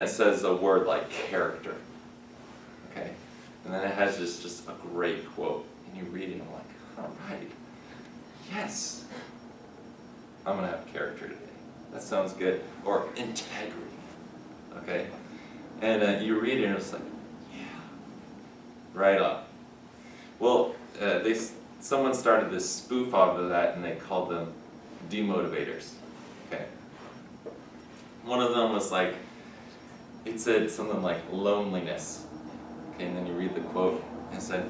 It says a word like character, okay? And then it has just a great quote, and you read it and I'm like, all right, yes, I'm gonna have character today. That sounds good. Or integrity, okay? And you read it and it's like, yeah, right on. Well, someone started this spoof off of that and they called them demotivators, okay? One of them was like, it said something like loneliness, okay, and then you read the quote, and it said,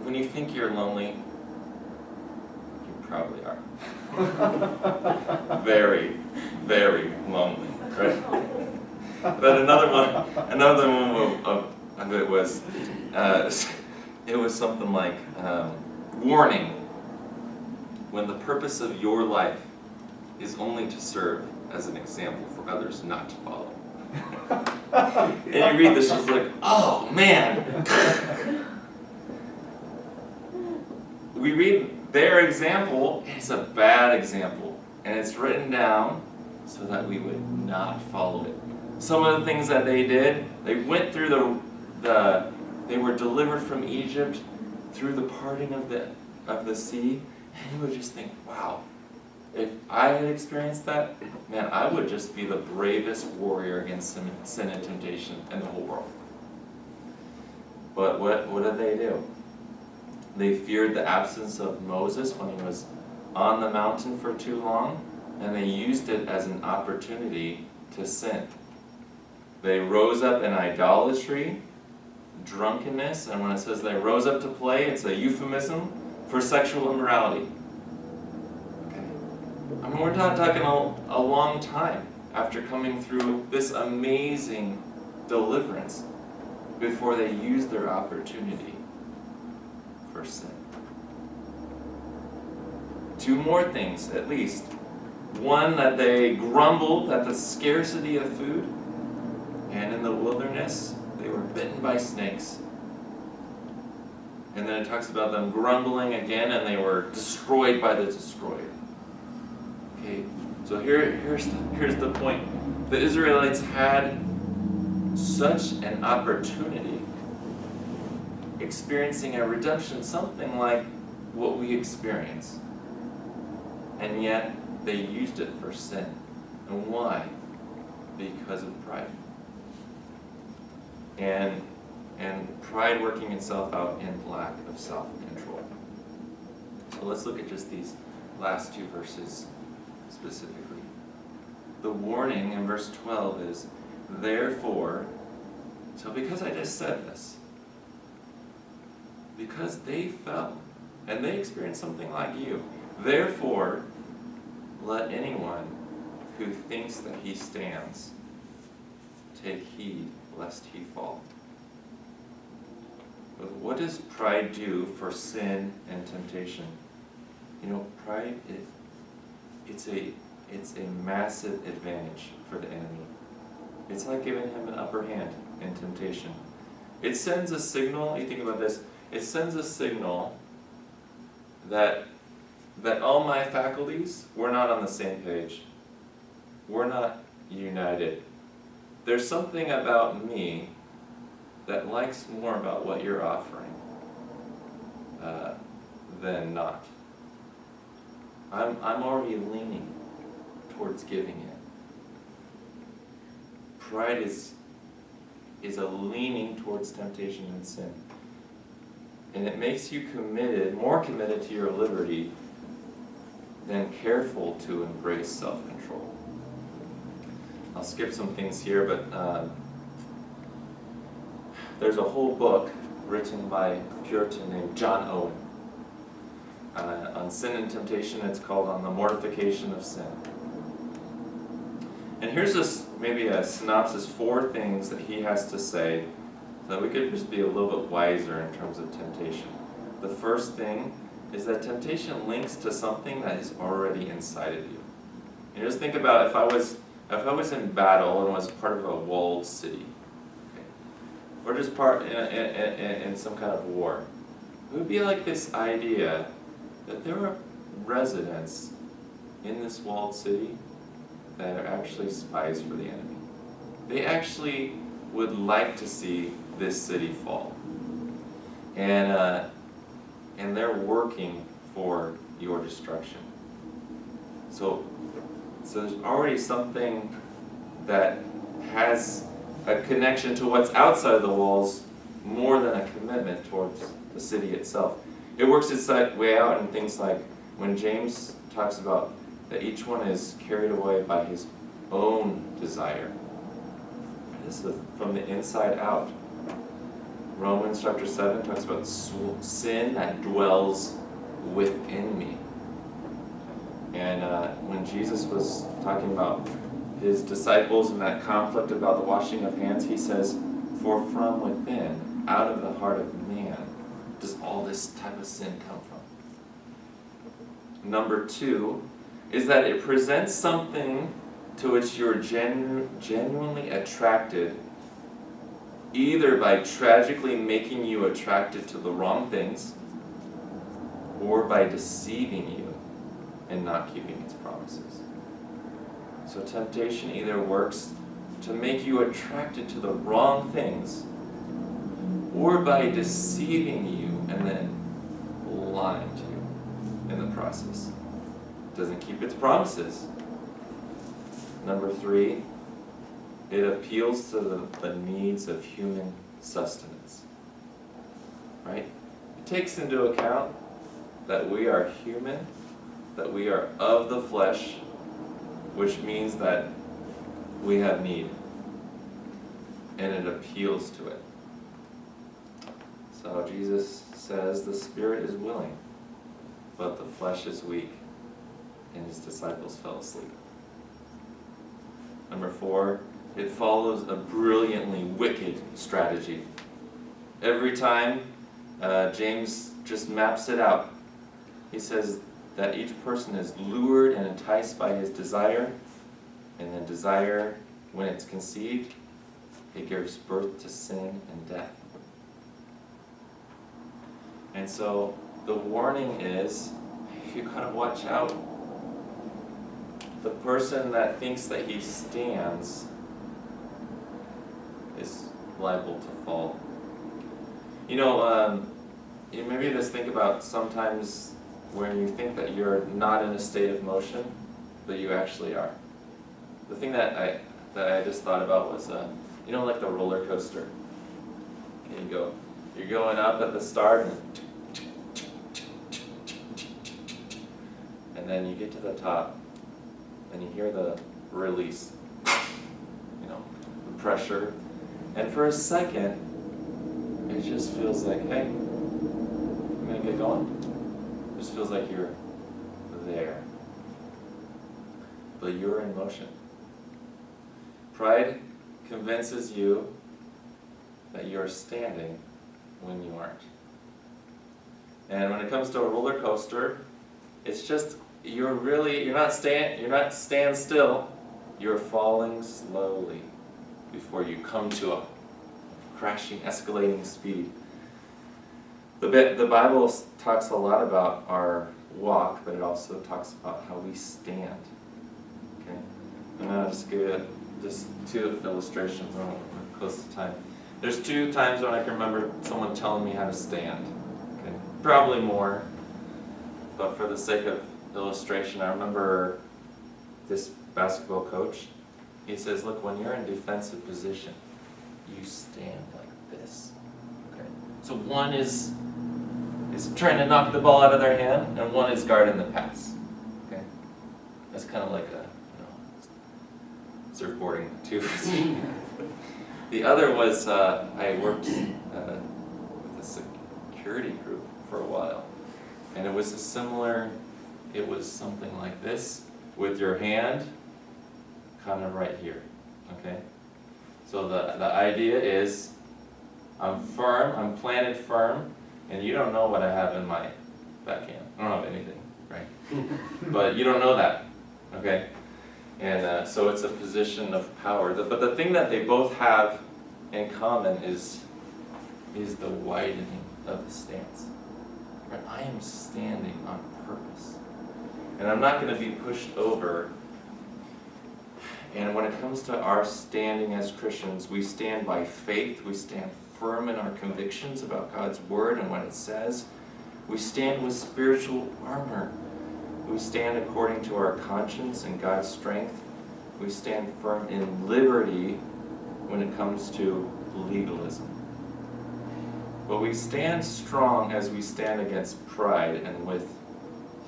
when you think you're lonely, you probably are. Very, very lonely, right? But another one of it was, it was something like, warning, when the purpose of your life is only to serve as an example for others not to follow. And you read this, it's like, oh man! We read their example, and it's a bad example. And it's written down so that we would not follow it. Some of the things that they did, they went through they were delivered from Egypt through the parting of the sea, and you would just think, wow, if I had experienced that, man, I would just be the bravest warrior against sin and temptation in the whole world. But what did they do? They feared the absence of Moses when he was on the mountain for too long, and they used it as an opportunity to sin. They rose up in idolatry, drunkenness, and when it says they rose up to play, it's a euphemism for sexual immorality. I mean, we're not talking a long time after coming through this amazing deliverance before they used their opportunity for sin. Two more things, at least. One, that they grumbled at the scarcity of food, and in the wilderness, they were bitten by snakes. And then it talks about them grumbling again, and they were destroyed by the destroyer. Okay, so here's the point. The Israelites had such an opportunity, experiencing a redemption, something like what we experience, and yet they used it for sin. And why? Because of pride. And pride working itself out in lack of self-control. So let's look at just these last two verses specifically. The warning in verse 12 is, therefore, so because I just said this, because they fell, and they experienced something like you, therefore, let anyone who thinks that he stands take heed lest he fall. But what does pride do for sin and temptation? You know, pride it's a massive advantage for the enemy. It's like giving him an upper hand in temptation. It sends a signal, you think about this, it sends a signal that all my faculties, we're not on the same page. We're not united. There's something about me that likes more about what you're offering than not. I'm already leaning towards giving it. Pride is a leaning towards temptation and sin. And it makes you more committed to your liberty than careful to embrace self-control. I'll skip some things here, but there's a whole book written by a Puritan named John Owen on sin and temptation. It's called On the Mortification of Sin. And here's maybe a synopsis, 4 things that he has to say so that we could just be a little bit wiser in terms of temptation. The first thing is that temptation links to something that is already inside of you. You just think about if I was in battle and was part of a walled city, okay, or just part in some kind of war, it would be like this idea that there are residents in this walled city that are actually spies for the enemy. they actually would like to see this city fall. And they're working for your destruction. So there's already something that has a connection to what's outside the walls more than a commitment towards the city itself. It works its way out in things like when James talks about that each one is carried away by his own desire. This is from the inside out. Romans chapter 7 talks about sin that dwells within me. And when Jesus was talking about his disciples and that conflict about the washing of hands, he says, "For from within, out of the heart of man, does all this type of sin come from." Number 2 is that it presents something to which you're genuinely attracted, either by tragically making you attracted to the wrong things, or by deceiving you and not keeping its promises. So temptation either works to make you attracted to the wrong things, or by deceiving you and then lying to you in the process. It doesn't keep its promises. Number 3, it appeals to the needs of human sustenance. Right? It takes into account that we are human, that we are of the flesh, which means that we have need. And it appeals to it. So Jesus says the spirit is willing, but the flesh is weak. And his disciples fell asleep. Number 4, it follows a brilliantly wicked strategy. Every time, James just maps it out. He says that each person is lured and enticed by his desire, and then desire, when it's conceived, it gives birth to sin and death. And so the warning is, you gotta watch out. The person that thinks that he stands is liable to fall. You maybe just think about sometimes when you think that you're not in a state of motion, but you actually are. The thing that I just thought about was, like the roller coaster. Okay, you're going up at the start, and then you get to the top, and you hear the release, the pressure, and for a second, it just feels like, hey, I'm gonna get going. It just feels like you're there, but you're in motion. Pride convinces you that you're standing when you aren't. And when it comes to a roller coaster, it's just you're not stand still. You're falling slowly before you come to a crashing, escalating speed. The Bible talks a lot about our walk, but it also talks about how we stand. Okay, and I'll just give you just 2 illustrations. We're close to time. There's 2 times when I can remember someone telling me how to stand. Okay, probably more, but for the sake of illustration, I remember this basketball coach. He says, "Look, when you're in defensive position, you stand like this." Okay, so one is trying to knock the ball out of their hand, and one is guarding the pass. Okay, that's kind of like surfboarding too. The other was I worked with a security group for a while, and it was something like this, with your hand kind of right here. Okay, so the idea is I'm planted firm, and you don't know what I have in my backhand. I don't have anything, right? But you don't know that, okay? And so it's a position of power. But the thing that they both have in common is the widening of the stance. Right? I am standing on purpose. And I'm not going to be pushed over And when it comes to our standing as Christians, we stand by faith, we stand firm in our convictions about God's Word and what it says. We stand with spiritual armor. We stand according to our conscience and God's strength. We stand firm in liberty when it comes to legalism. But we stand strong as we stand against pride and with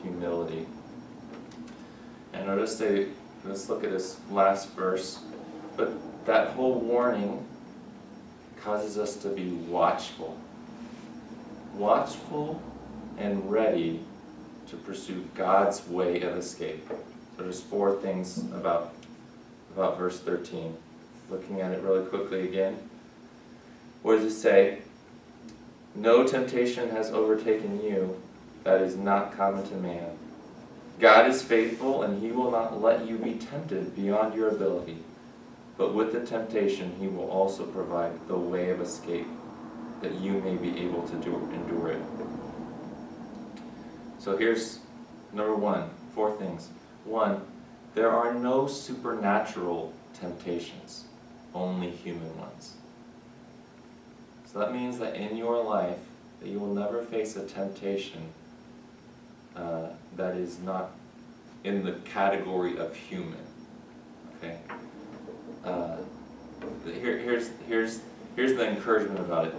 humility. And I'll just say, let's look at this last verse. But that whole warning causes us to be watchful. Watchful and ready to pursue God's way of escape. So there's 4 things about verse 13. Looking at it really quickly again. What does it say? No temptation has overtaken you that is not common to man. God is faithful, and He will not let you be tempted beyond your ability. But with the temptation, He will also provide the way of escape, that you may be able to endure it. So here's number 1, 4 things. 1, there are no supernatural temptations, only human ones. So that means that in your life, that you will never face a temptation that is not in the category of human. Okay. Here's the encouragement about it.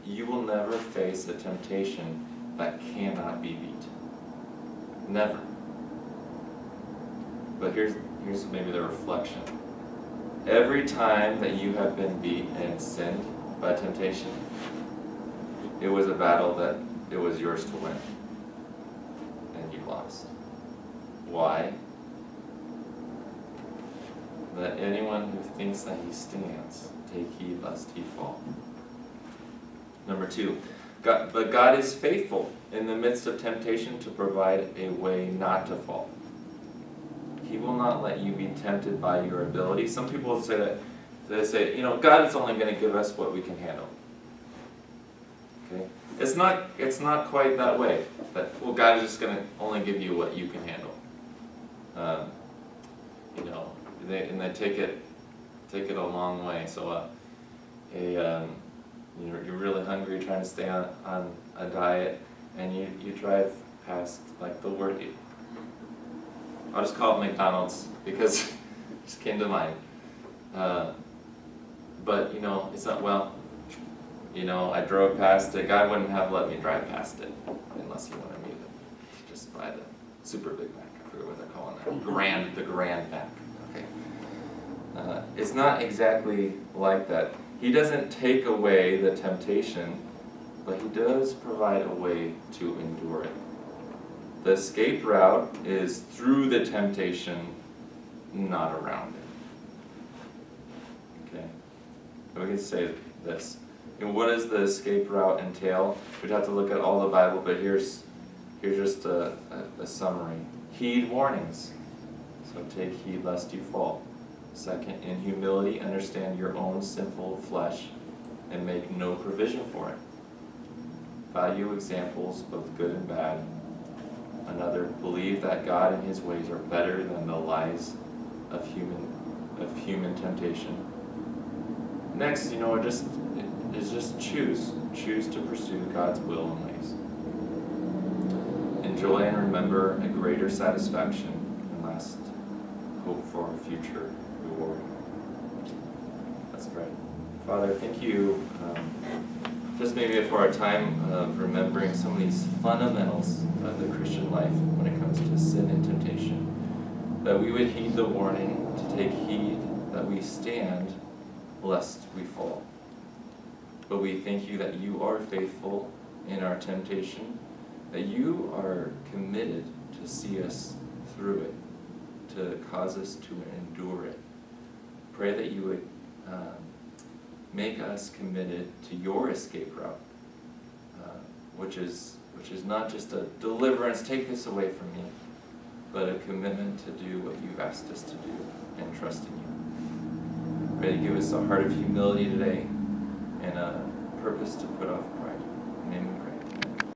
You will never face a temptation that cannot be beat. Never. But here's maybe the reflection. Every time that you have been beat and sinned by temptation, it was a battle that it was yours to win. And you lost. Why? That anyone who thinks that he stands, take heed lest he fall. Number 2, but God is faithful in the midst of temptation to provide a way not to fall. He will not let you be tempted by your ability. Some people say that, they say, God is only going to give us what we can handle. Okay? It's not quite that way. That, God is just going to only give you what you can handle. They take it a long way. So, you're really hungry, trying to stay on a diet, and you drive past the word. I'll just call it McDonald's because it just came to mind. But it's not, I drove past it. God wouldn't have let me drive past it unless He wanted me to just buy the Super Big Mac. I forget what they're calling that. The Grand Mac. Okay. It's not exactly like that. He doesn't take away the temptation, but He does provide a way to endure it. The escape route is through the temptation, not around it. Okay? We can say this. What does the escape route entail? We'd have to look at all the Bible, but here's just a summary. Heed warnings. So take heed lest you fall. 2nd, in humility, understand your own sinful flesh and make no provision for it. Value examples, both good and bad. Another, believe that God and His ways are better than the lies of human temptation. Next, just choose to pursue God's will and ways. Enjoy and remember a greater satisfaction, and last, hope for a future reward. Let's pray. Father, thank You just maybe for our time of remembering some of these fundamentals of the Christian life when it comes to sin and temptation, that we would heed the warning to take heed that we stand lest we fall. But we thank You that You are faithful in our temptation, that You are committed to see us through it, to cause us to endure it. Pray that You would make us committed to Your escape route, which is not just a deliverance, take this away from me, but a commitment to do what You've asked us to do and trust in You. Pray to give us a heart of humility today and a purpose to put off